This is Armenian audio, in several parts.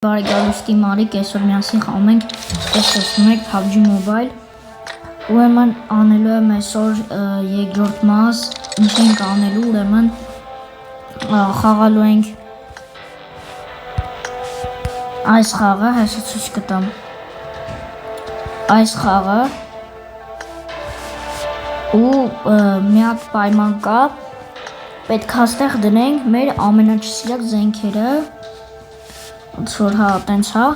Բարեկալուստի Մարիկ, այսօր միասին խաղում ենք տեսնում PUBG Mobile։ Ուրեմն անելու եմ այսօր երկրորդ մաս, ինչ ենք անելու, ուրեմն խաղալու ենք այս խաղը, հեսա ցույց կտամ։ Այս խաղը ու մի հատ պայման կա, պետք է այստեղ դնենք մեր ամենաչսիրած զենքերը, ոնց որ հա տենց հա,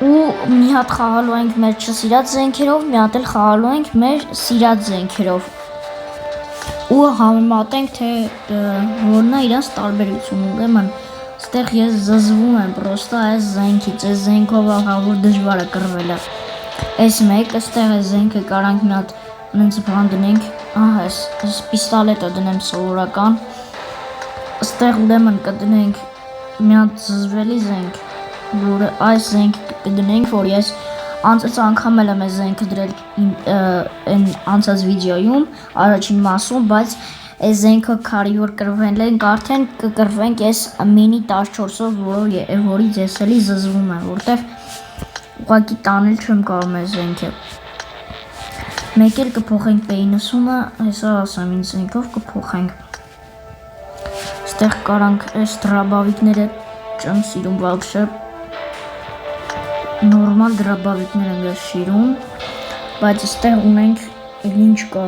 ու մի հատ խաղալու ենք մեր չսիրած զենքերով, մի հատ էլ խաղալու ենք մեր սիրած զենքերով ու համեմատենք թե որն է իրանց տարբերությունը։ Ուրեմն այստեղ ես զզվում եմ պրոստը այս զենքից, այս զենքով որ դժվար է կռվելը։ Այս մեկ, այստեղ այս զենքը կարանք մի հատ նենց բան դնենք, ահա այս պիստոլետը դնեմ սովորական, այստեղ ուրեմն կդնենք մի հատ զզվելի զենք, որ այս զենքը կդնենք, որ ես անցած անգամ էլ եմ այս զենքը դրել անցած վիդեոյում, առաջին մասում, բայց այս զենքը քարի որ կռվել ենք, արդեն կկռվենք այս մինի 14-ով, որից ես էլի զզվում եմ, որտեղ ուղղակի տանել չեմ կարող այս զենքը։ Մեկ էլ կփոխենք P90-ը, հեսա ասեմ ինձ զենքով կփոխենք։ Այստեղ կարանք այս դրաբավիկները չեմ սիրում վաբշե, նորմալ դրաբավիկներ եմ ես սիրում, բայց այստեղ ունենք էլ ինչ կա։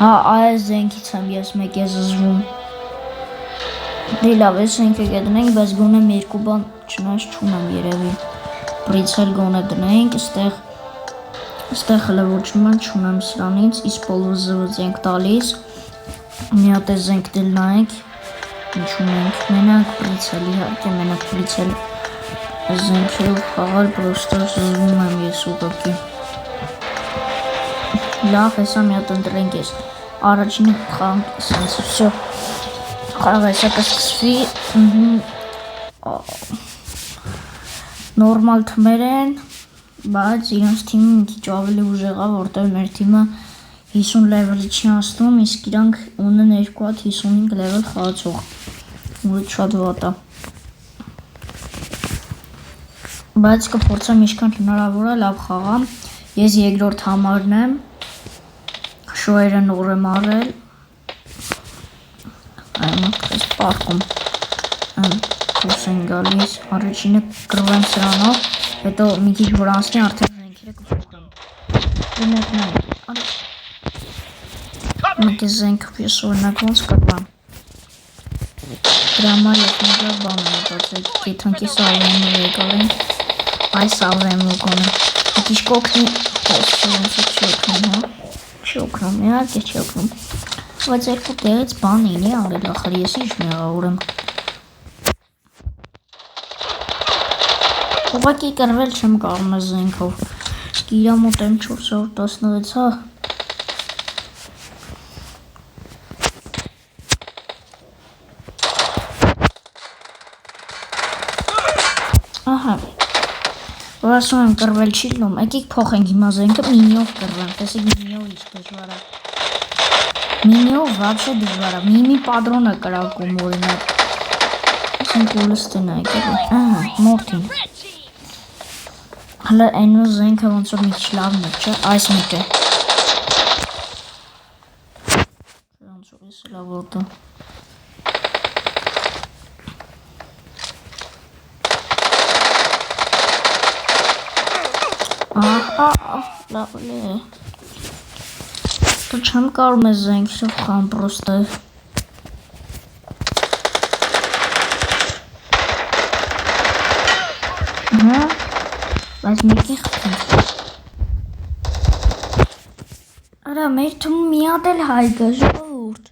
Հա, այս զենքից եմ ես մեկ ես զզվում։ Դե լավ, այս զենքը կդնենք, բայց գոնե մի երկու բան չնայած չունեմ երևի։ Պրիցել գոնե դնենք, այստեղ հələ ոչ ման չունեմ սրանից, իսկ պոլվզվız ենք տալիս։ Մի հատ այս զենք դել նայենք, ինչ ունենք, մենակ պրիցել, իհարկե մենակ պրիցել զենքերով խաղալ պրոստը զզվում եմ ես ուղղակի։ Լավ, հեսա մի հատ ընտրենք ես, առաջինը խաղանք սենց, վсё, խաղը հեսա կսկսվի, նորմալ թմեր են, բայց իրանց թիմը մի քիչ ավելի ուժեղ է, որտեղ մեր թիմը 50 լեվելի չի հասնում, իսկ իրանք ունեն 2 հատ 55 լեվել խաղացող, որը շատ վատ է։ Բայց կփորձեմ ինչքան հնարավոր է լավ խաղամ, ես երկրորդ համարն եմ, շոյերը նոր եմ արել, այս պարկում դուրս են գալիս, առաջինը կռվեմ սրանով, հետո մի քիչ որ անցնի արդեն զենքերը կփոխեմ։ Մեկ է զենքով ես օրինակ ոնց կռվամ։ Դրա համար ես մի լավ բան եմ մտածել, կեթանքի սավրեմով եկալ են, այս սավրեմով գոնե։ Մի քիչ կօգնի, ոնց է չի օգնում, հա։ Չի օգնում, իհարկե չի օգնում։ Բայց երկու տեղից բան ինի արել, ախր ես ինչ մեղավոր եմ։ Ուղղակի կռվել չեմ կարող այս զենքով, իսկ իրա մոտ եմ 416, հա։ Ահա, որ ասում եմ կռվել չի լինում, եկեք փոխենք հիմա զենքը մինիով կռվեմ, տեսեք մինիով ինչ դժվար է։ Մինիով վաբշե դժվար է, մի պատրոն է կրակում օրինակ։ Ասենք ուլստին է եկել, ահա, մորտին։ Հələ այնու զենքը ոնց որ մի քիչ լավն է, չէ, այս մեկը։ Ոնց որ էս լավ որտը։ Ահա, լավ է։ Դու չեմ կարող ես զենքերով խաղամ պրոստը։ Հա։ Բայց մեկի խփենք։ Արա մեր թվում մի հատ էլ հայ կա, ժողովուրդ։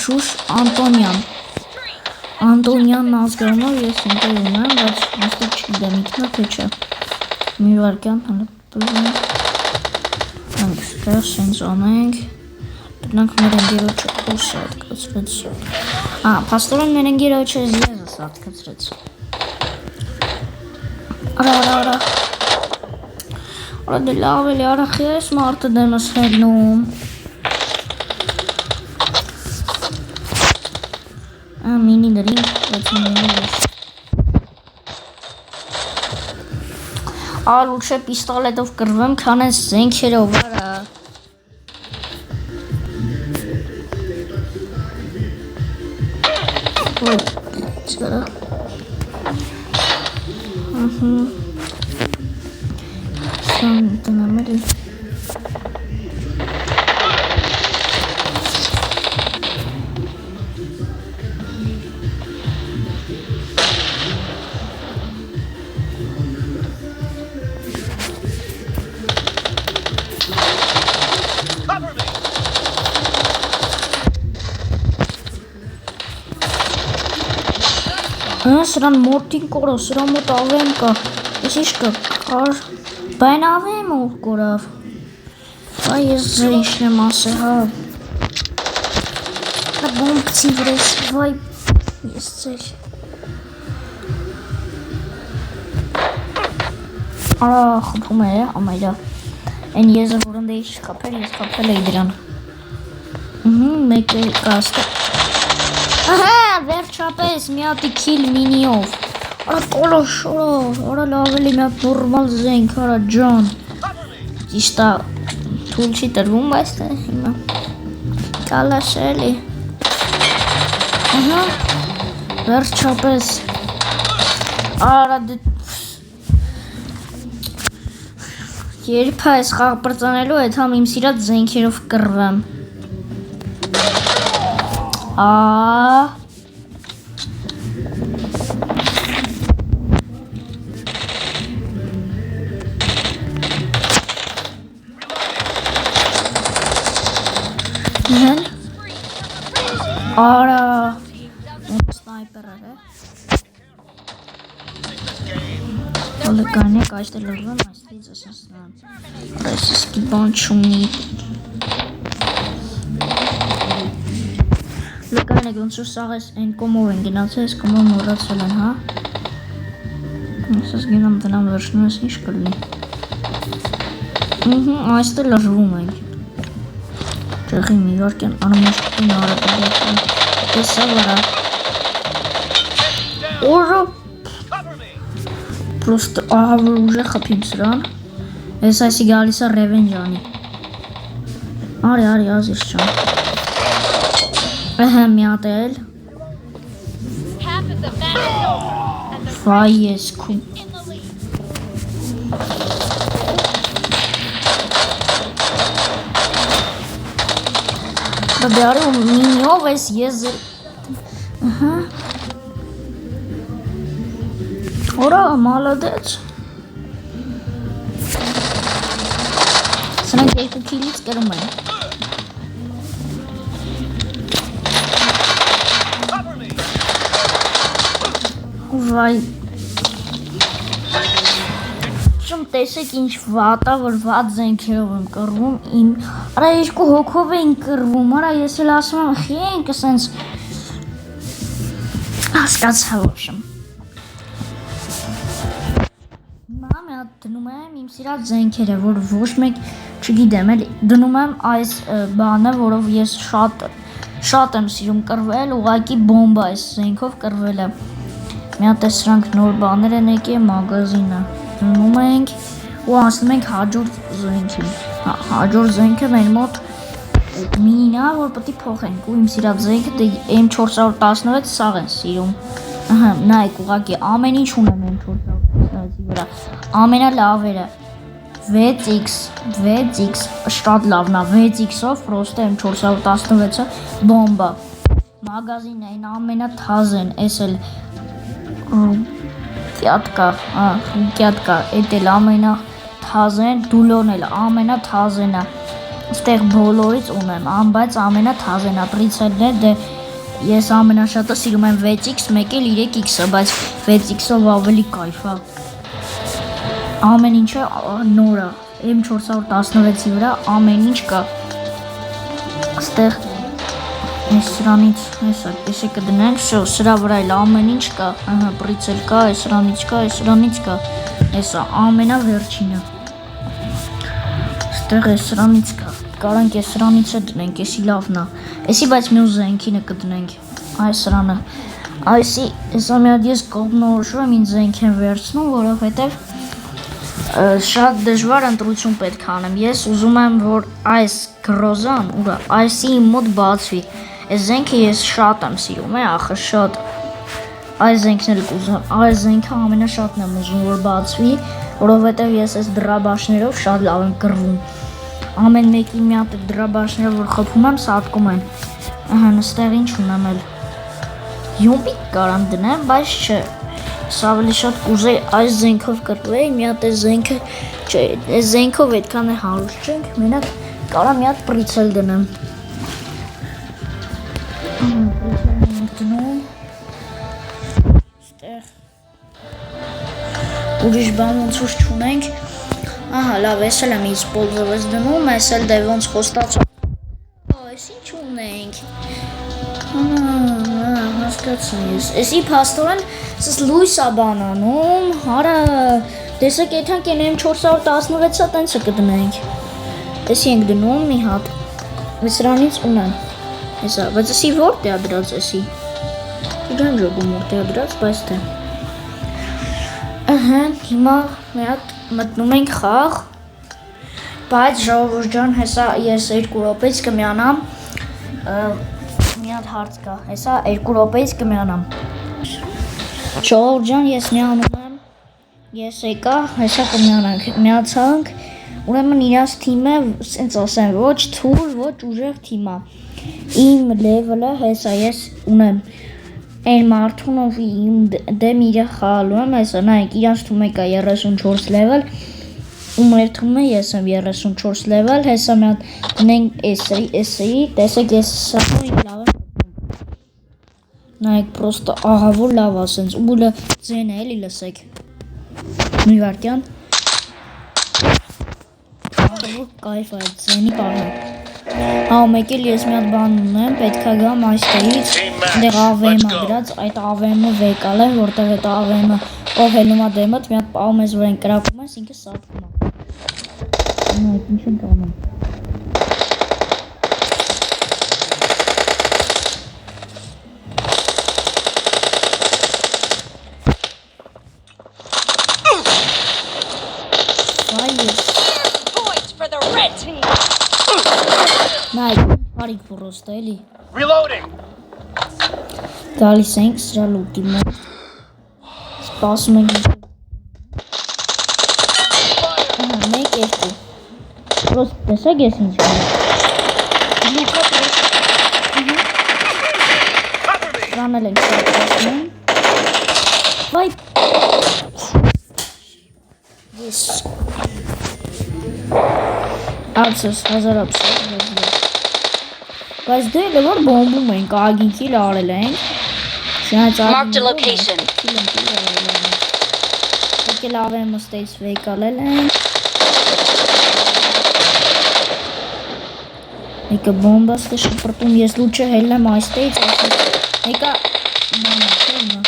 Շուշ Անտոնյան։ Անտոնյանն ազգանով ես ինքն ունեմ, բայց հաստատ չգիտեմ ինքնա թե չէ։ Մի վարկյան հələ բռնում։ Այստեղ սենց անենք։ Դրանք մեր ընկերոջը ո՞ս հատկացրեց։ Փաստորեն մեր ընկերոջը ես հատկացրեց։ Արա։ Արա դե լավ էլի, արա խես մարդը դեմս հելնում։ Մինի դրինք, 6 մինի լույս։ Լուչե պիստոլետով կրվեմ, քան այս զենքերով, արա։ Չրա։ Սան տնամ էլի։ Սրան մորտին կորո, սրան մոտ ավեմ կա, ես ինչ կա, կար, բայն ավեմ որ կորավ, վայ ես ձր ինչն եմ ասե, հա, բոմբցի վրես, վայ, ես ձեր, արա խպում է, ամայրա, են եզը որ ընդ էի չկապել, ես կապել էի դրան, մեկ է կաստը, ահա, վերջապես մի հատի քիլ մինիով, արա կոլոշ, արա լավ էլի մի հատ նորմալ զենք, արա ջան, ճիշտ է, թույլ չի տրվում, բայց թե հիմա, կալաշ էլի, ահա, վերջապես, արա դե, երբ այս խաղ պրծանելու հետ համ իմ սիրած զենքերով կռվեմ, Արա սնայպեր է Լկանեք այստեղ լրվում այստեղից ասես նրան Այս իսկի բան չունի Լկանեք ոնց որ սաղ ես են կոմով են գնացել ես կոմով մորացել են հա Ասես գնամ տնամ վերջնում ես ինչ կլնի Այստեղ լրվում ենք Ճեղի միվարկ են անմաշկին արապետել Եսա վրա Օրը Պրոստ ահա որ ուժ է խպիմ սրան Ես այսի գալիս է ռևենջանի Արի ազիս չան Էհը մի հատ էլ Վայ ես քում Դարի ու մինիով ես եզր Որա մալադեց Սրանք երկու քիլից կրում են Վայ Շում տեսեք ինչ վատա, որ վատ զենքերով եմ կռվում իմ Արա երկու հոգով էին կռվում, արա ես էլ ասում եմ խի ենք ասենց հասկացա ոչմ Հիմա մի հատ դնում եմ իմ սիրած զենքերը, որ ոչ մեկ չգիտեմ էլ դնում եմ այս բանը, որով ես շատ եմ սիրում կռվել, ուղղակի բոմբա այս զենքով կռվել եմ Մի հատ է սրանք նոր բաներ են եկել մագազինը Դնում ենք ու անցնում ենք հաջորդ զենքին Հաջորդ զենքը մեր մոտ մինին է, որ պետք է փոխենք ու իմ սիրած զենքը M416 սաղ են սիրում Նայեք ուղղակի ամեն ինչ ունեմ M416-ի վրա Ամենալավերը 6x շատ լավն է 6x-ով պրոստը M416-ը բոմբա Մագազինն այն ամենաթազեն, ես էլ Կյատկա, էդ էլ ամենաթազեն, դուլոն էլ ամենաթազենը Ստեղ բոլորից ունեմ, բայց ամենաթազենը, պրիցելն է, դե ես ամենաշատը սիրում եմ 6x, մեկ էլ 3x-ը, բայց 6x-ով ավելի կայֆ է Ամեն ինչը նոր է, M416-ի վրա ամեն ինչ կա Ստեղ Ես սրանից, եսը կդնենք, սրա վրա էլ ամեն ինչ կա, պրիցել կա, սրանից կա, եսա ամենա վերջինը Ստեղ ես սրանից կա, կարանք ես սրանից է դնենք, եսի լավնա, եսի բայց մի ուզ զենքինը կդնենք այս սրանը։ Այսի հեսա մի հատ ես կողմնորոշում եմ ինձ զենք եմ վերցնում, որովհետև շատ դժվար ընտրություն պետք է անեմ։ Ես ուզում եմ, որ այս գրոզան, ուրա, այսի իմ մոտ բացվի։ Այս զենքը ես շատ եմ սիրում, ախր շատ։ Այս զենքն էլ կուզեմ, այս զենքը ամենաշատն եմ ուզում, որ բացվի, որովհետև ես այս դրաբաշներով շատ լավ եմ կռվում։ Ամեն մեկի մի հատ դրաբաշները, որ խփում եմ, սատկում են։ Ահա, նստեղ ինչ ունեմ էլ։ Յոմպիկ կարամ դնեմ, բայց չէ։ Սա ավելի շատ կուզեի այս զենքով կռվեի, մի հատ այս զենքը, չէ, այս զենքով այդքան է հարուստ չենք, մենակ կարամ մի հատ պրիցել դնեմ։ Դնում։ Ստեղ ուրիշ բան ոնց որ չունենք։ Ահա, լավ, ես էլ եմ իսպոլզովես դնում, ես էլ դե ոնց խոստացա։ Այս ինչ ունենք։ Հասկացա ես։ Էսի փաստորեն սս լույս է բանանում, հարա, տեսեք եթանք են M416-ը տենցը կդնենք։ Էսի ենք դնում մի հատ, սրանից ունեմ, հեսա, բայց էսի որդ է ադրած էսի, իջան ժոգում որդ է ադրած, բայց թե։ Հիմա մի հատ մտնում ենք խաղ, բայց ժողովուրդ ջան, հեսա ես 2 րոպեից կմիանամ, մի հատ հարց կա, հեսա 2 րոպեից կմիանամ։ Ժողովուրդ ջան, ես միանում եմ, ես եկա, հեսա կմիանանք, միացանք, ուրեմն իրաց թիմը, սենց ասեմ, ոչ թուր, ոչ ուժեղ թիմա։ Իմ լևելը, հեսա ես ունեմ, այն մարդուն, ով իմ դեմ իրը խաղալու եմ, հեսա նայեք, իրաց թումը կա 34 լևել, ու մեր թումը ես եմ 34 լևել, հեսա մի հատ դնենք էսի, տեսեք ես սախում իմ լավ եմ նայեք պրոստը աղավոր լավ ասենց, ու բուլը ձեն է էլի լսեք, մի վարկյան, աղավոր կայվ է ձենի պահը, հա մեկ էլ ես մի հատ բան ունեմ, պետք է գամ այստեղից, դեղ AVM-ը գրած, այդ AVM-ը վեկալ է, որտեղ այդ AVM-ը ով հելնում է դեմըտ, մի հատ պահում ես վրեն կրակում ես, ինքը սատկում է։ Նայք, ինչ ենք անում։ Նայք, հարիք պրոստ էլի։ Գալիս ենք սրա լուտի մոտ։ Սպասում ենք ինչ։ Ահա, մեկ երկու։ Պրոստ տեսեք ես ինչ անում։ Սրանել ենք սպասում։ Վայ։ Ես։ Ացս, հազարապսը։ Բայց դե էլ որ բոմբում ենք, ագին քիլ արել ենք։ Marked a location. Եկել AVM-ը ստեյց վեկալել ենք։ Մեկը բոմբա ստե շպրտում, ես լուչը հելնեմ այստեյց, մեկը բանը չելնա։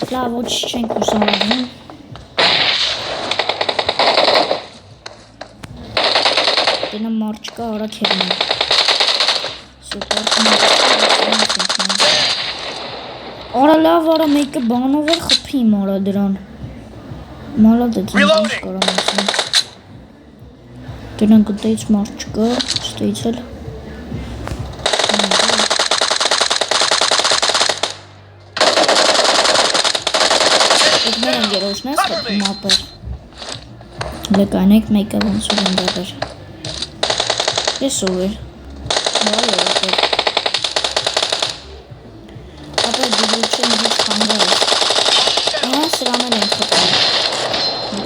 Լավ, ոչ չենք ուսանվում։ Դենա մարդ չկա, արագ հերնեմ։ Արա լավ, արա մեկը բանով էր խփիմ արա դրան։ Մալադեց ինչ կարամ ասեմ։ Դրանք դեից մարդ չկա, ստեից էլ։ Մեր ընկերոջն ես խփում ապեր։ Լեկանեք մեկը ոնց որ ընդդեր։ Ես ով էր։ Բարի էր։ Ապեր դիլուչը մի խանգար է։ Ահա սրան էլ ենք խփում։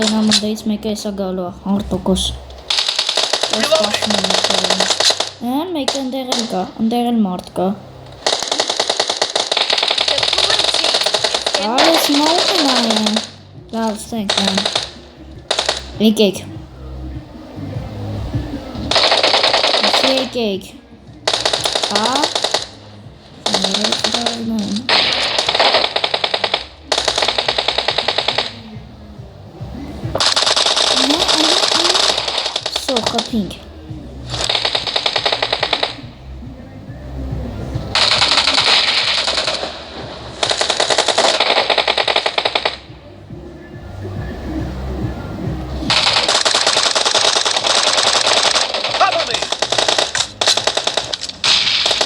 Դենա մնդեից մեկը էսա գալու է 100%։ Ես պաշում եմ մեկը։ Այն մեկը ընդեղ էլ կա, ընդեղ էլ մարդ կա։ Արը սմոուքը նայեն, լավ ստենք նայեն, եկեք, եկեք։ Հա։ Սո խփինք։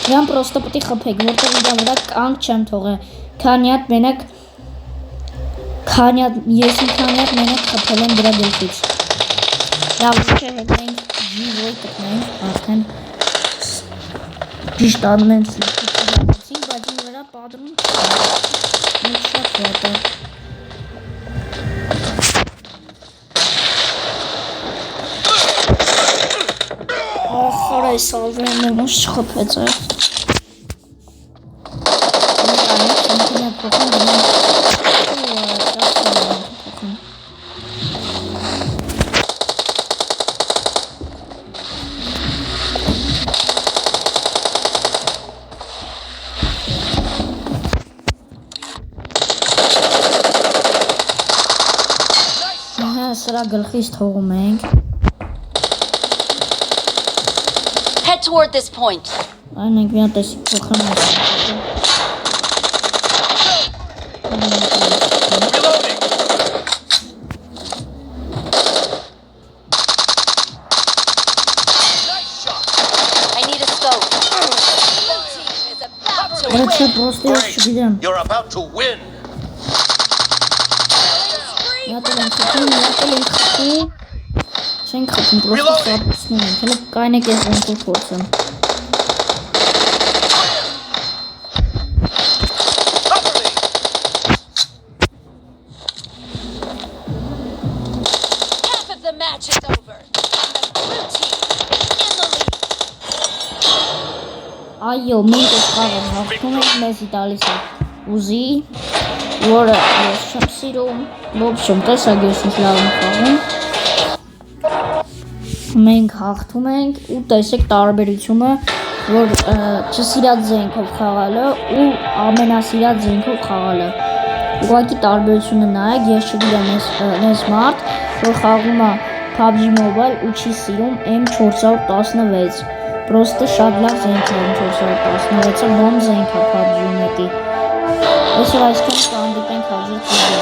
Իրան պրոստը պտի խփեք, որտեղ իրա վրա կանգ չեմ թողել, քանի հատ մենակ ես մի քանի հատ մենակ խփել եմ դրա գլխից։ Լավ, չէ, հետ մենք G-ոյ կտնենք, արդեն ճիշտ անում ենք սլիպեցին, բայց իմ վրա պատրում մեկ շատ վատ է։ Ախար այս ալվերն եմ ուշ չխպեց է։ Սրա գլխից թողում ենք։ Head toward this point. Այն ենք մի հատ էսի փոխում ենք։ I need a scope. Որը պրոստը ես չգիտեմ։ You're about to win. Յատել ենք խփում։ Չենք խփում, պրոստը սապսնում ենք, հələ կայնեք ես ոնքով փորձեմ։ Half of the match is over. And the blue team in the lead. Այո, մենք այս խաղը հաղթում ենք, մեզի տալիս է ուզի, որը ես չեմ սիրում, ոբշում տեսակ ես ինչ լավ եմ խաղում։ Մենք հաղթում ենք ու տեսեք տարբերությունը, որ չսիրած զենքով խաղալը ու ամենասիրած զենքով խաղալը։ Ուղղակի տարբերությունը նայեք, ես չգիտեմ ես մարդ, որ խաղում է PUBG Mobile ու չի սիրում M416։ Պրոստը շատ լավ զենք է M416-ը, բոմ զենք է PUBG-ի մեկի։ Այսօր այսքան կհանդիպենք հաջորդ վիդեոյում։